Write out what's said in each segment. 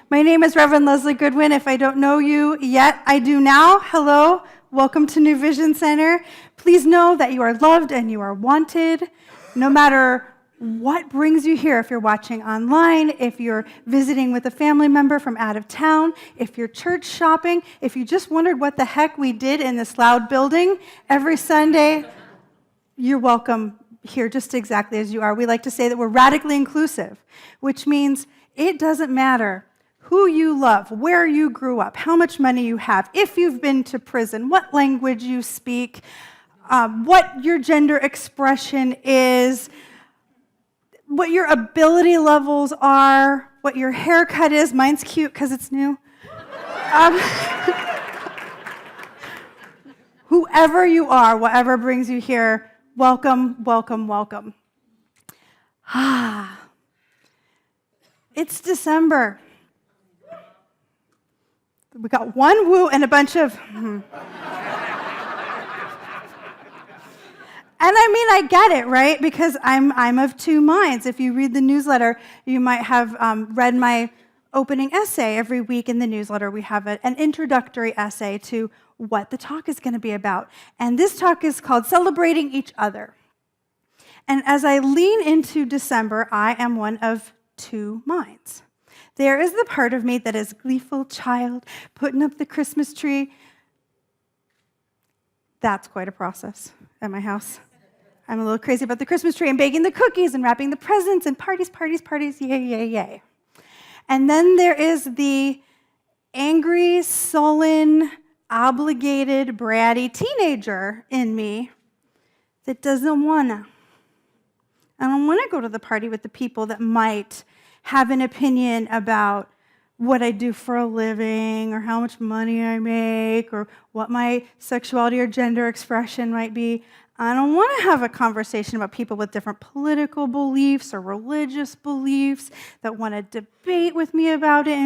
My name is Reverend Leslie Goodwin. If I don't know you yet, I do now. Hello, welcome to New Vision Center. Please know that you are loved and you are wanted, no matter what brings you here. If you're watching online, if you're visiting with a family member from out of town, if you're church shopping, if you just wondered what the heck we did in this loud building every Sunday, you're welcome here just exactly as you are. We like to say that we're radically inclusive, which means it doesn't matter who you love, where you grew up, how much money you have, if you've been to prison, what language you speak, what your gender expression is, what your ability levels are, what your haircut is. Mine's cute because it's new. Whoever you are, whatever brings you here, welcome, welcome, welcome. It's December. We got one woo and a bunch of And I mean, I get it, right? Because I'm of two minds. If you read the newsletter, you might have read my opening essay. Every week in the newsletter, we have an introductory essay to what the talk is going to be about. And this talk is called Celebrating Each Other. And as I lean into December, I am one of two minds. There is the part of me that is gleeful child, putting up the Christmas tree. That's quite a process at my house. I'm a little crazy about the Christmas tree and baking the cookies and wrapping the presents and parties, parties, parties, yay, yay, yay. And then there is the angry, sullen, obligated, bratty teenager in me that doesn't wanna. I don't want to go to the party with the people that might have an opinion about what I do for a living or how much money I make or what my sexuality or gender expression might be. I don't want to have a conversation about people with different political beliefs or religious beliefs that want to debate with me about it.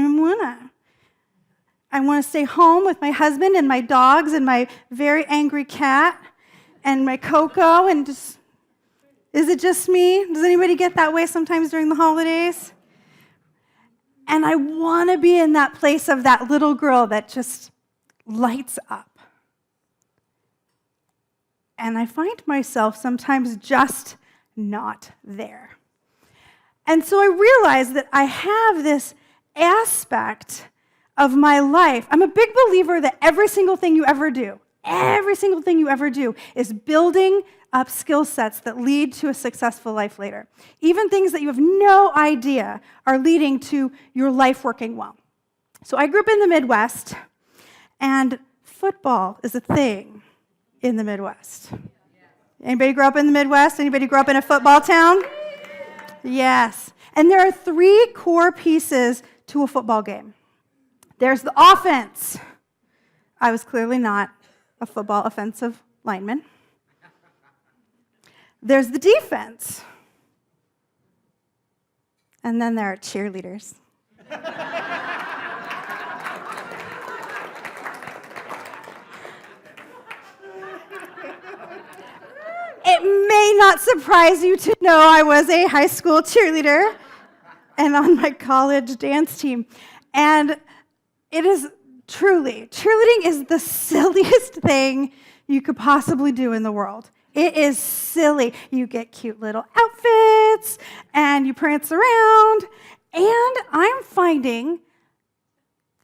I want to stay home with my husband and my dogs and my very angry cat and my Coco and just... Is it just me? Does anybody get that way sometimes during the holidays? And I want to be in that place of that little girl that just lights up. And I find myself sometimes just not there. And so I realize that I have this aspect of my life. I'm a big believer that every single thing you ever do is building up skill sets that lead to a successful life later. Even things that you have no idea are leading to your life working well. So I grew up in the Midwest, and football is a thing in the Midwest. Anybody grow up in the Midwest? Anybody grow up in a football town? Yes. And there are three core pieces to a football game. There's the offense. I was clearly not a football offensive lineman. There's the defense. And then there are cheerleaders. It may not surprise you to know I was a high school cheerleader and on my college dance team. And it is truly, cheerleading is the silliest thing you could possibly do in the world. It is silly. You get cute little outfits, and you prance around, and I'm finding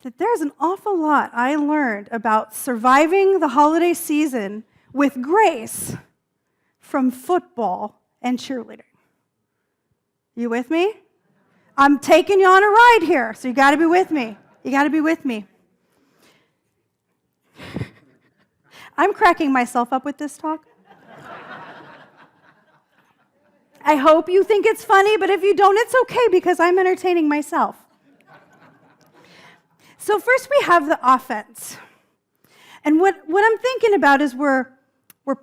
that there's an awful lot I learned about surviving the holiday season with grace from football and cheerleading. You with me? I'm taking you on a ride here, so you got to be with me. You got to be with me. I'm cracking myself up with this talk. I hope you think it's funny, but if you don't, it's okay because I'm entertaining myself. So first we have the offense. And what I'm thinking about is we're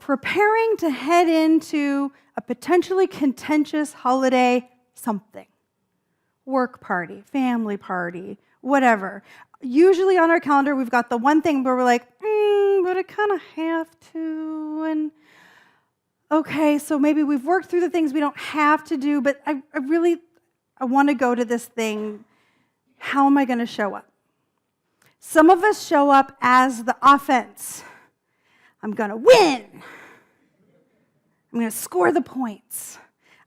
preparing to head into a potentially contentious holiday something. Work party, family party, whatever. Usually on our calendar, we've got the one thing where we're like, but I kind of have to, and okay, so maybe we've worked through the things we don't have to do, but I want to go to this thing. how am I going to show up? Some of us show up as the offense. I'm going to win. I'm going to score the points.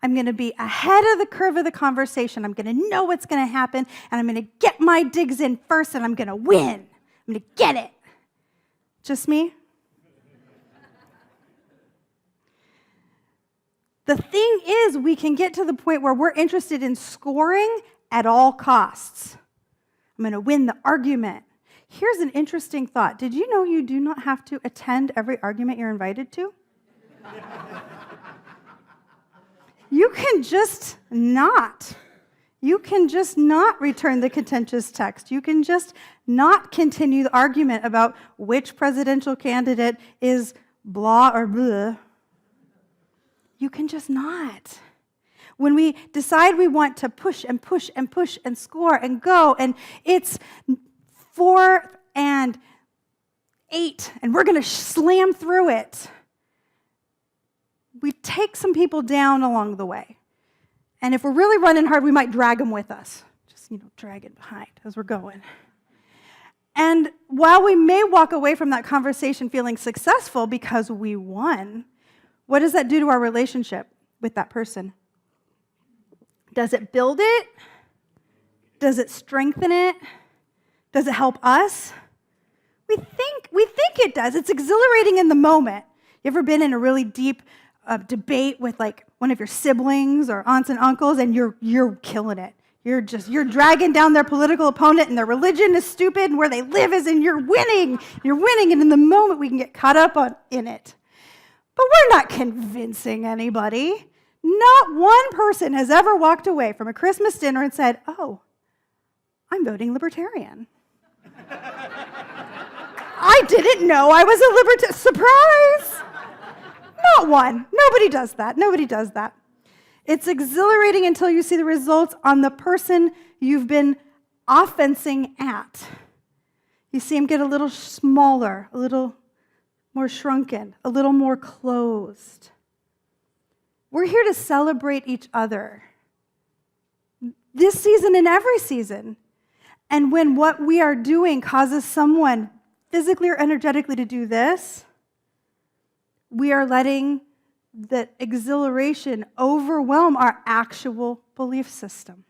I'm going to be ahead of the curve of the conversation. I'm going to know what's going to happen, and I'm going to get my digs in first, and I'm going to win. I'm going to get it. Just me? The thing is, we can get to the point where we're interested in scoring at all costs. I'm going to win the argument. Here's an interesting thought. Did you know you do not have to attend every argument you're invited to? You can just not. You can just not return the contentious text. You can just not continue the argument about which presidential candidate is blah or blah. You can just not. When we decide we want to push and push and push and score and go, and it's 4 and 8, and we're going to slam through it, we take some people down along the way. And if we're really running hard, we might drag them with us. Just, drag it behind as we're going. And while we may walk away from that conversation feeling successful because we won, what does that do to our relationship with that person? Does it build it? Does it strengthen it? Does it help us? We think it does. It's exhilarating in the moment. You ever been in a really deep debate with like one of your siblings or aunts and uncles, and you're killing it? You're dragging down their political opponent, and their religion is stupid, and where they live is, and you're winning. You're winning, and in the moment we can get caught up in it. But we're not convincing anybody. Not one person has ever walked away from a Christmas dinner and said, "Oh, I'm voting Libertarian." I didn't know I was a Libertarian. Surprise! Not one. Nobody does that. Nobody does that. It's exhilarating until you see the results on the person you've been offensing at. You see him get a little smaller, a little more shrunken, a little more closed. We're here to celebrate each other this season and every season. And when what we are doing causes someone physically or energetically to do this, we are letting the exhilaration overwhelm our actual belief system.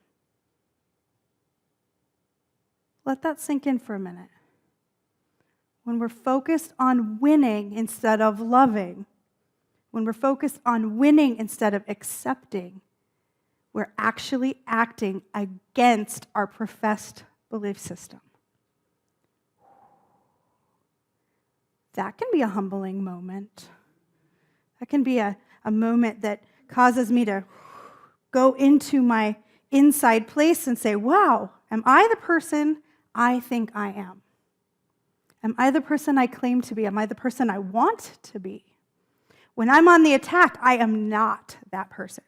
Let that sink in for a minute. When we're focused on winning instead of loving, when we're focused on winning instead of accepting, we're actually acting against our professed belief system. That can be a humbling moment. That can be a moment that causes me to go into my inside place and say, wow, am I the person I think I am? Am I the person I claim to be? Am I the person I want to be? When I'm on the attack, I am not that person.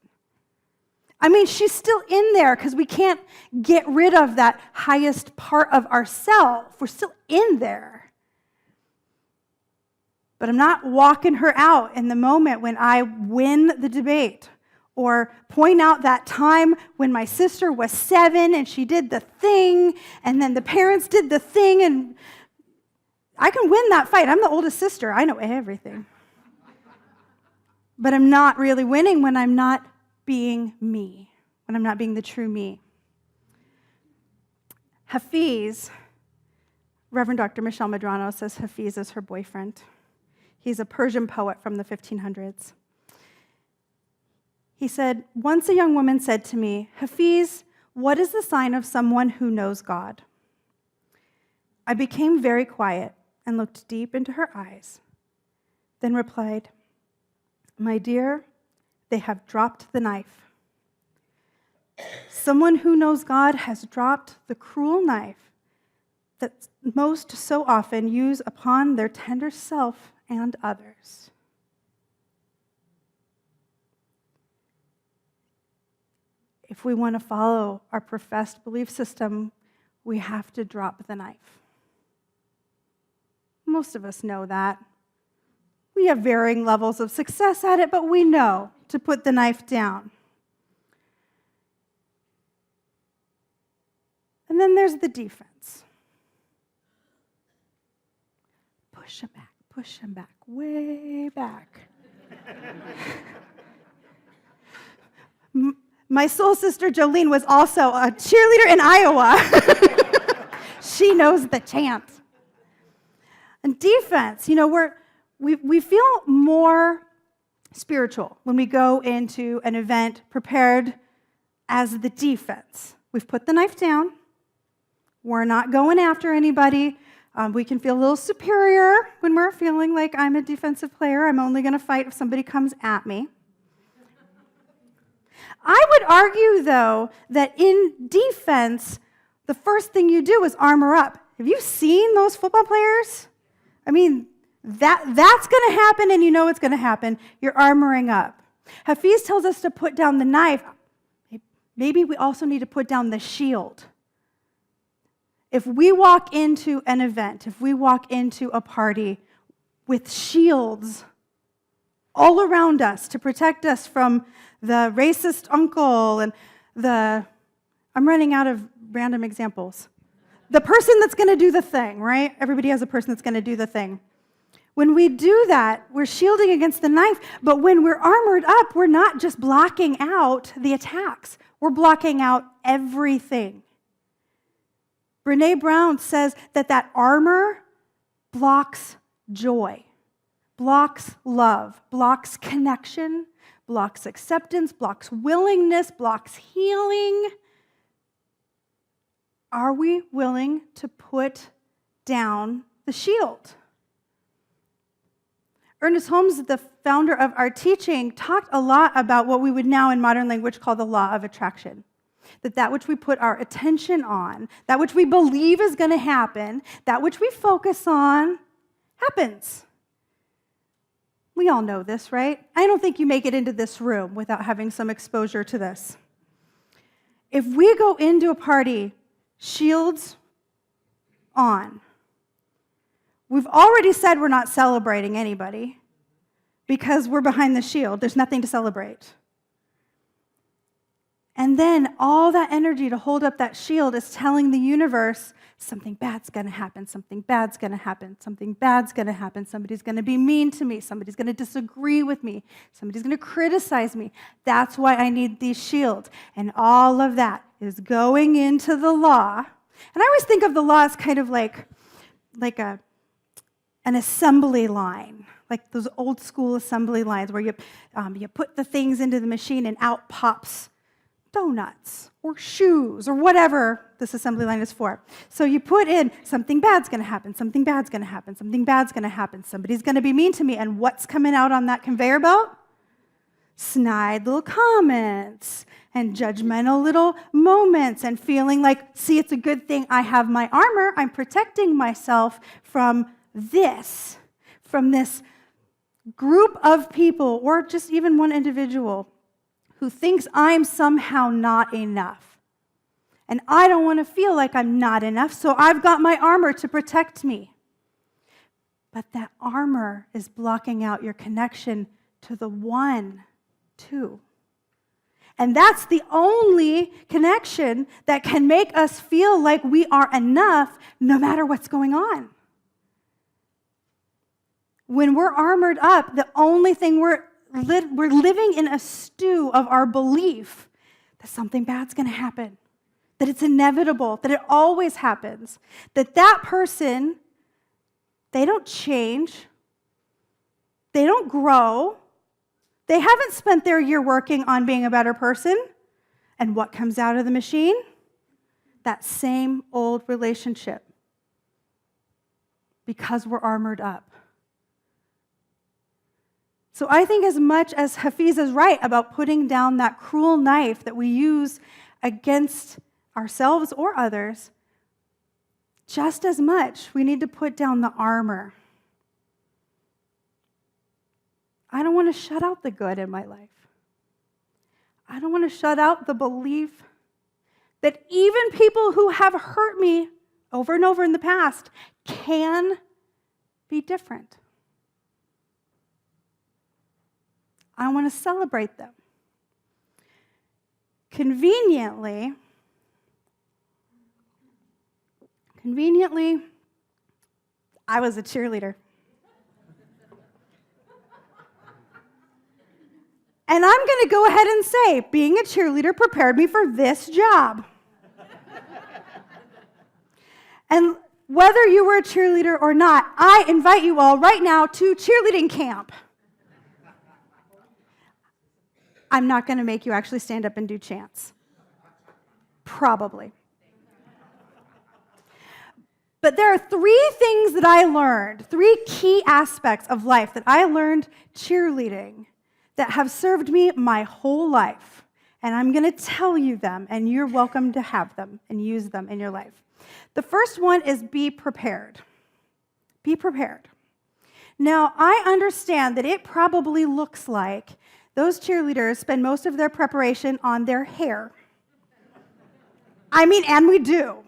I mean, she's still in there because we can't get rid of that highest part of ourselves. We're still in there. But I'm not walking her out in the moment when I win the debate or point out that time when my sister was 7 and she did the thing and then the parents did the thing, and I can win that fight. I'm the oldest sister. I know everything. But I'm not really winning when I'm not being me, when I'm not being the true me. Hafiz, Reverend Dr. Michelle Medrano says Hafiz is her boyfriend. He's a Persian poet from the 1500s. He said, "Once a young woman said to me, 'Hafiz, what is the sign of someone who knows God?' I became very quiet and looked deep into her eyes, then replied, 'My dear, they have dropped the knife. Someone who knows God has dropped the cruel knife that most so often use upon their tender self and others.'" If we want to follow our professed belief system, we have to drop the knife. Most of us know that. We have varying levels of success at it, but we know to put the knife down. And And then there's the defense. Push them back, way back. My soul sister Jolene was also a cheerleader in Iowa. She knows the chant. And defense, we feel more spiritual when we go into an event prepared as the defense. We've put the knife down. We're not going after anybody. We can feel a little superior when we're feeling like I'm a defensive player. I'm only going to fight if somebody comes at me. I would argue, though, that in defense, the first thing you do is armor up. Have you seen those football players? I mean, that's going to happen, and you know it's going to happen. You're armoring up. Hafiz tells us to put down the knife. Maybe we also need to put down the shield. If we walk into an event, if we walk into a party with shields all around us to protect us from the racist uncle and I'm running out of random examples. The person that's going to do the thing, right? Everybody has a person that's going to do the thing. When we do that, we're shielding against the knife, but when we're armored up, we're not just blocking out the attacks. We're blocking out everything. Brené Brown says that armor blocks joy, blocks love, blocks connection, blocks acceptance, blocks willingness, blocks healing. Are we willing to put down the shield? Ernest Holmes, the founder of our teaching, talked a lot about what we would now in modern language call the law of attraction. That which we put our attention on, that which we believe is going to happen, that which we focus on, happens. We all know this, right? I don't think you make it into this room without having some exposure to this. If we go into a party, shields on, we've already said we're not celebrating anybody because we're behind the shield. There's nothing to celebrate. And then all that energy to hold up that shield is telling the universe, something bad's going to happen, something bad's going to happen, something bad's going to happen, somebody's going to be mean to me, somebody's going to disagree with me, somebody's going to criticize me. That's why I need these shields. And all of that is going into the law. And I always think of the law as kind of like an assembly line, like those old school assembly lines where you put the things into the machine and out pops donuts or shoes or whatever this assembly line is for. So you put in, something bad's going to happen, something bad's going to happen, something bad's going to happen, somebody's going to be mean to me, and what's coming out on that conveyor belt? Snide little comments and judgmental little moments and feeling like, see, it's a good thing I have my armor, I'm protecting myself from this group of people or just even one individual who thinks I'm somehow not enough. And I don't want to feel like I'm not enough, so I've got my armor to protect me. But that armor is blocking out your connection to the one, too. And that's the only connection that can make us feel like we are enough no matter what's going on. When we're armored up, the only thing we're living in a stew of our belief that something bad's going to happen, that it's inevitable, that it always happens, that person, they don't change, they don't grow, they haven't spent their year working on being a better person, and what comes out of the machine? That same old relationship, because we're armored up. So I think as much as Hafiz is right about putting down that cruel knife that we use against ourselves or others, just as much we need to put down the armor. I don't want to shut out the good in my life. I don't want to shut out the belief that even people who have hurt me over and over in the past can be different. I want to celebrate them. Conveniently, Conveniently, I was a cheerleader. And I'm going to go ahead and say, being a cheerleader prepared me for this job. And whether you were a cheerleader or not, I invite you all right now to cheerleading camp. I'm not going to make you actually stand up and do chants. Probably. But there are 3 things that I learned, 3 key aspects of life that I learned cheerleading that have served me my whole life. And I'm going to tell you them, and you're welcome to have them and use them in your life. The first one is be prepared. Be prepared. Now, I understand that it probably looks like those cheerleaders spend most of their preparation on their hair. And we do.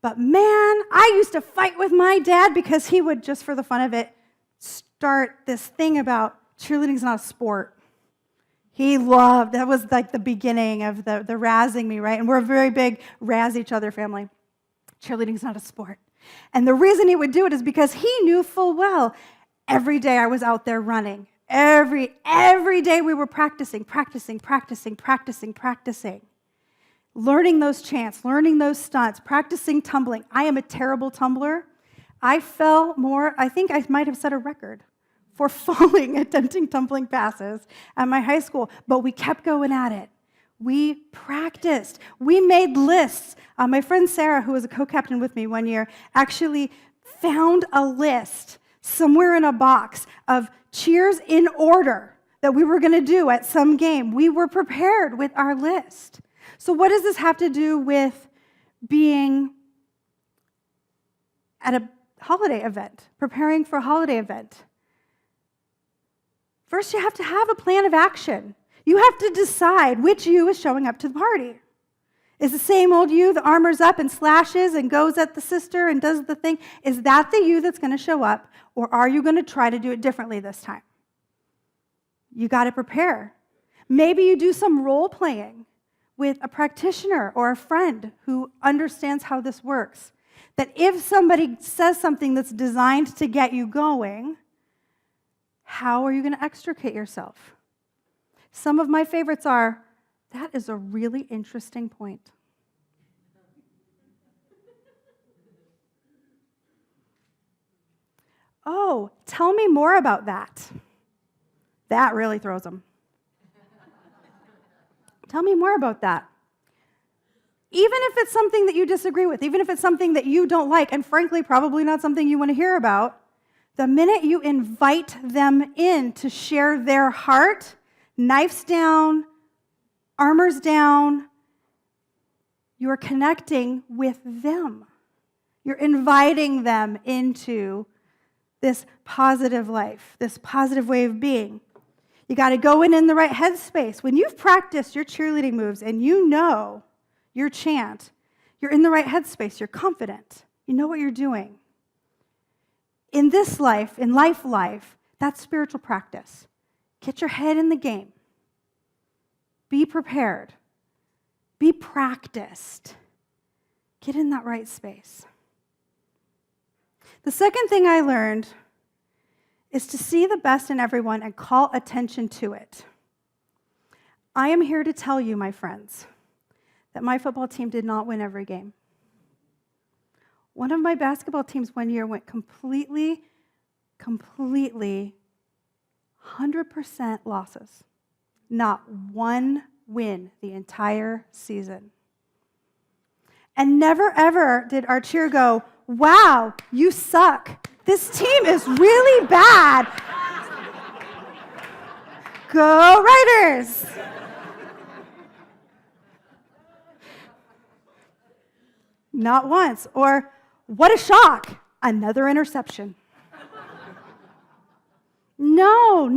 But man, I used to fight with my dad because he would, just for the fun of it, start this thing about cheerleading's not a sport. He loved, that was like the beginning of the razzing me, right? And we're a very big razz each other family. Cheerleading's not a sport. And the reason he would do it is because he knew full well every day I was out there running. Every day we were practicing. Learning those chants, learning those stunts, practicing tumbling. I am a terrible tumbler. I fell more, I think I might have set a record for falling, attempting tumbling passes at my high school, but we kept going at it. We practiced. We made lists. My friend Sarah, who was a co-captain with me one year, actually found a list somewhere in a box of cheers in order that we were going to do at some game. We were prepared with our list. So what does this have to do with being at a holiday event, preparing for a holiday event? First, you have to have a plan of action. You have to decide which you is showing up to the party. Is the same old you that armors up and slashes and goes at the sister and does the thing? Is that the you that's going to show up, or are you going to try to do it differently this time? You got to prepare. Maybe you do some role playing with a practitioner or a friend who understands how this works. That if somebody says something that's designed to get you going, how are you going to extricate yourself? Some of my favorites are, that is a really interesting point. Oh, tell me more about that. That really throws them. Tell me more about that. Even if it's something that you disagree with, even if it's something that you don't like, and frankly, probably not something you want to hear about, the minute you invite them in to share their heart, knives down, armors down, you're connecting with them. You're inviting them into this positive life, this positive way of being. You got to go in the right headspace. When you've practiced your cheerleading moves and you know your chant, you're in the right headspace. You're confident. You know what you're doing. In this life, in life, that's spiritual practice. Get your head in the game. Be prepared. Be practiced. Get in that right space. The second thing I learned is to see the best in everyone and call attention to it. I am here to tell you, my friends, that my football team did not win every game. One of my basketball teams one year went completely 100% losses. Not one win the entire season. And never ever did our cheer go, wow, you suck. This team is really bad. Go Raiders! Not once. Or, what a shock, another interception. No.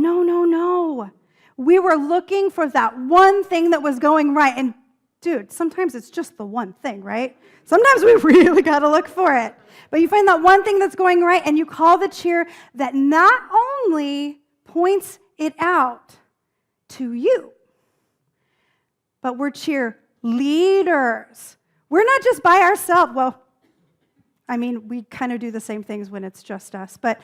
We were looking for that one thing that was going right. And dude, sometimes it's just the one thing, right? Sometimes we really got to look for it. But you find that one thing that's going right, and you call the cheer that not only points it out to you, but we're cheer leaders. We're not just by ourselves. Well, I mean, we kind of do the same things when it's just us, but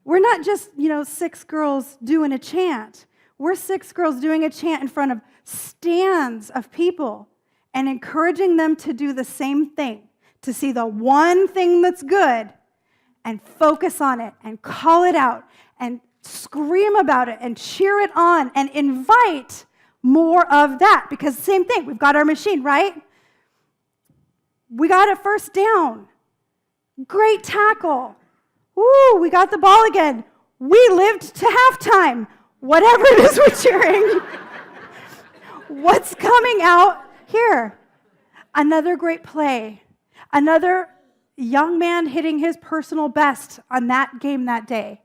we're not just, 6 girls doing a chant. We're 6 girls doing a chant in front of stands of people and encouraging them to do the same thing, to see the one thing that's good and focus on it and call it out and scream about it and cheer it on and invite more of that. Because same thing, we've got our machine, right? We got a first down. Great tackle. Woo, we got the ball again. We lived to halftime. Whatever it is we're cheering. What's coming out here? Another great play. Another young man hitting his personal best on that game that day.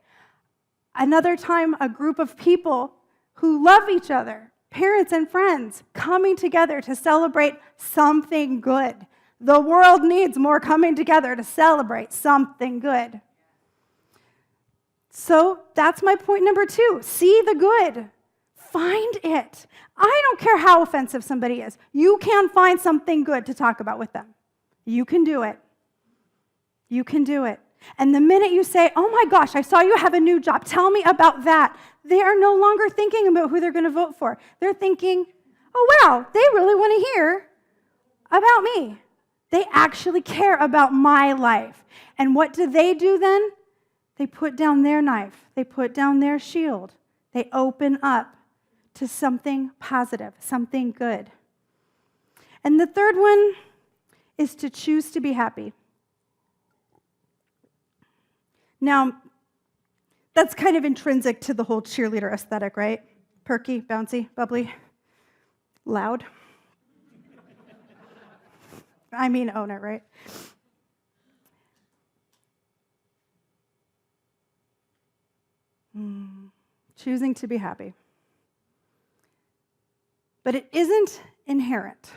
Another time, a group of people who love each other, parents and friends, coming together to celebrate something good. The world needs more coming together to celebrate something good. So that's my point number 2. See the good. Find it. I don't care how offensive somebody is. You can find something good to talk about with them. You can do it. You can do it. And the minute you say, oh my gosh, I saw you have a new job, tell me about that, they are no longer thinking about who they're going to vote for. They're thinking, oh wow, they really want to hear about me. They actually care about my life. And what do then? They put down their knife. They put down their shield. They open up to something positive, something good. And the third one is to choose to be happy. Now, that's kind of intrinsic to the whole cheerleader aesthetic, right? Perky, bouncy, bubbly, loud. I mean, own it, right? Choosing to be happy. But it isn't inherent.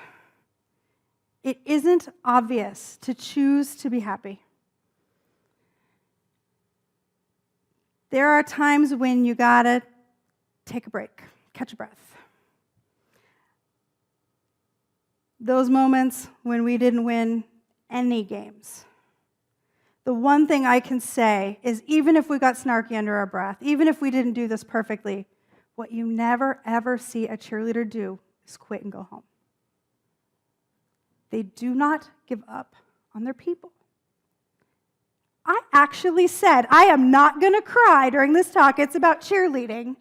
It isn't obvious to choose to be happy. There are times when you gotta take a break, catch a breath. Those moments when we didn't win any games. The one thing I can say is even if we got snarky under our breath, even if we didn't do this perfectly, what you never, ever see a cheerleader do is quit and go home. They do not give up on their people. I actually said, I am not going to cry during this talk. It's about cheerleading.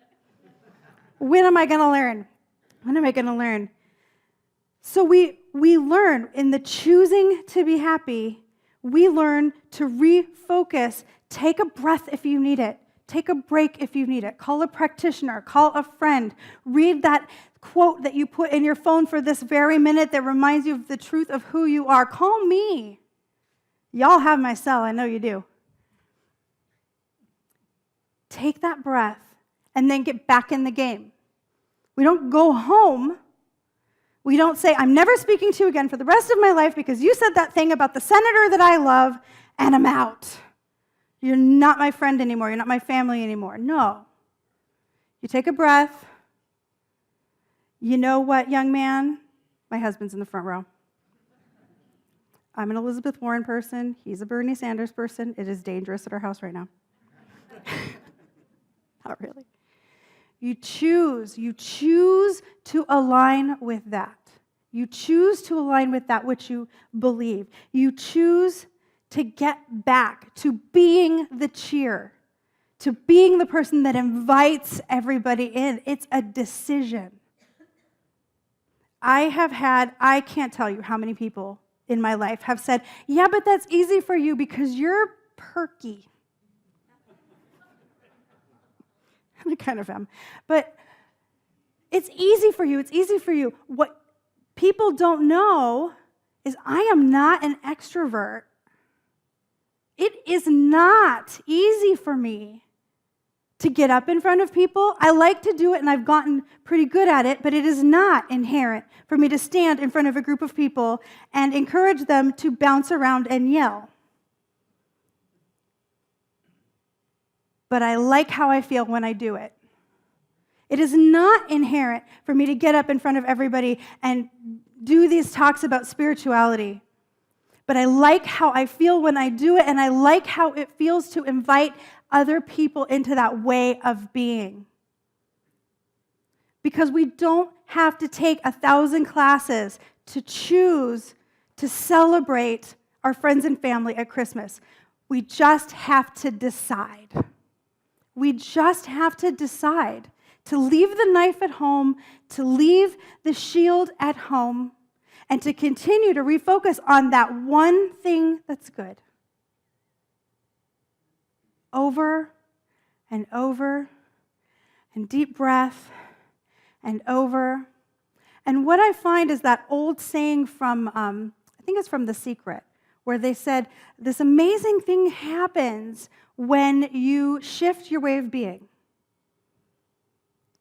When am I going to learn? When am I going to learn? So we learn in the choosing to be happy, we learn to refocus. Take a breath if you need it. Take a break if you need it. Call a practitioner. Call a friend. Read that quote that you put in your phone for this very minute that reminds you of the truth of who you are. Call me. Y'all have my cell. I know you do. Take that breath and then get back in the game. We don't go home. We don't say, I'm never speaking to you again for the rest of my life because you said that thing about the senator that I love, and I'm out. You're not my friend anymore. You're not my family anymore. No. You take a breath. You know what, young man? My husband's in the front row. I'm an Elizabeth Warren person. He's a Bernie Sanders person. It is dangerous at our house right now. Not really. You choose to align with that. You choose to align with that which you believe. You choose to get back to being the cheer, to being the person that invites everybody in. It's a decision. I can't tell you how many people in my life have said, yeah, but that's easy for you because you're perky. I kind of am. But it's easy for you. It's easy for you. What people don't know is I am not an extrovert. It is not easy for me to get up in front of people. I like to do it, and I've gotten pretty good at it, but it is not inherent for me to stand in front of a group of people and encourage them to bounce around and yell. But I like how I feel when I do it. It is not inherent for me to get up in front of everybody and do these talks about spirituality, but I like how I feel when I do it, and I like how it feels to invite other people into that way of being. Because we don't have to take 1,000 classes to choose to celebrate our friends and family at Christmas. We just have to decide. We just have to decide to leave the knife at home, to leave the shield at home, and to continue to refocus on that one thing that's good. Over and over, and deep breath, and over. And what I find is that old saying from, I think it's from The Secret, where they said, this amazing thing happens when you shift your way of being.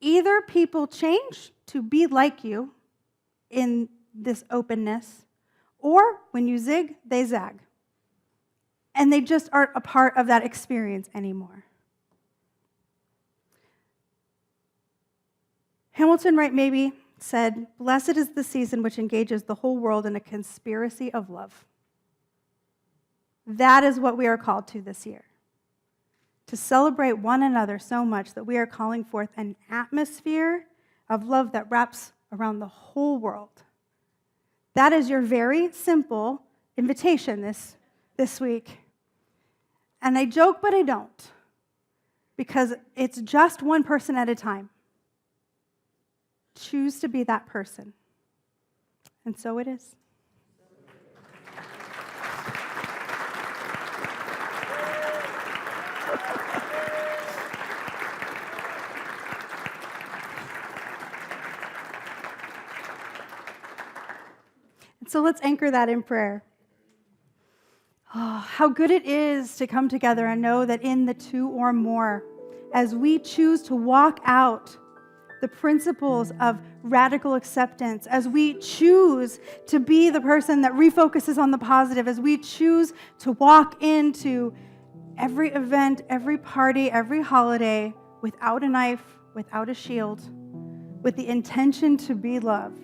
Either people change to be like you in this openness, or when you zig, they zag. And they just aren't a part of that experience anymore. Hamilton Wright maybe said, "Blessed is the season which engages the whole world in a conspiracy of love." That is what we are called to this year. To celebrate one another so much that we are calling forth an atmosphere of love that wraps around the whole world. That is your very simple invitation this week. And I joke, but I don't, because it's just one person at a time. Choose to be that person. And so it is. So let's anchor that in prayer. Oh, how good it is to come together and know that in the two or more, as we choose to walk out the principles of radical acceptance, as we choose to be the person that refocuses on the positive, as we choose to walk into every event, every party, every holiday without a knife, without a shield, with the intention to be love,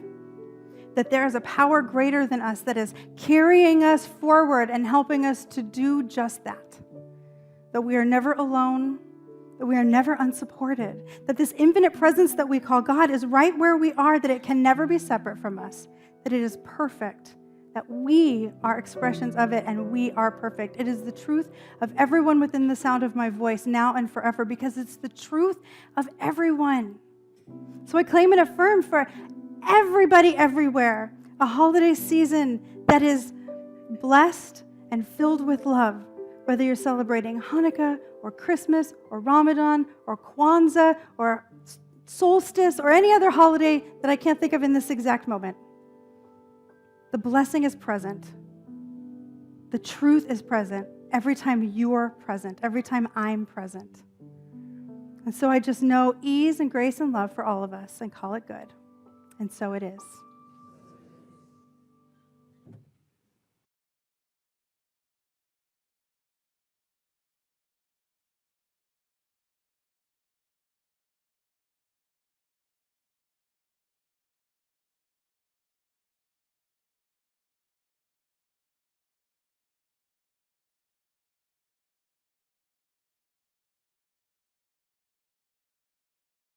that there is a power greater than us that is carrying us forward and helping us to do just that. That we are never alone, that we are never unsupported, that this infinite presence that we call God is right where we are, that it can never be separate from us, that it is perfect, that we are expressions of it and we are perfect. It is the truth of everyone within the sound of my voice now and forever, because it's the truth of everyone. So I claim and affirm for everybody everywhere a holiday season that is blessed and filled with love, whether you're celebrating Hanukkah or Christmas or Ramadan or Kwanzaa or solstice or any other holiday that I can't think of in this exact moment. The blessing is present. The truth is present every time you're present, every time I'm present. And so I just know ease and grace and love for all of us and call it good. And so it is.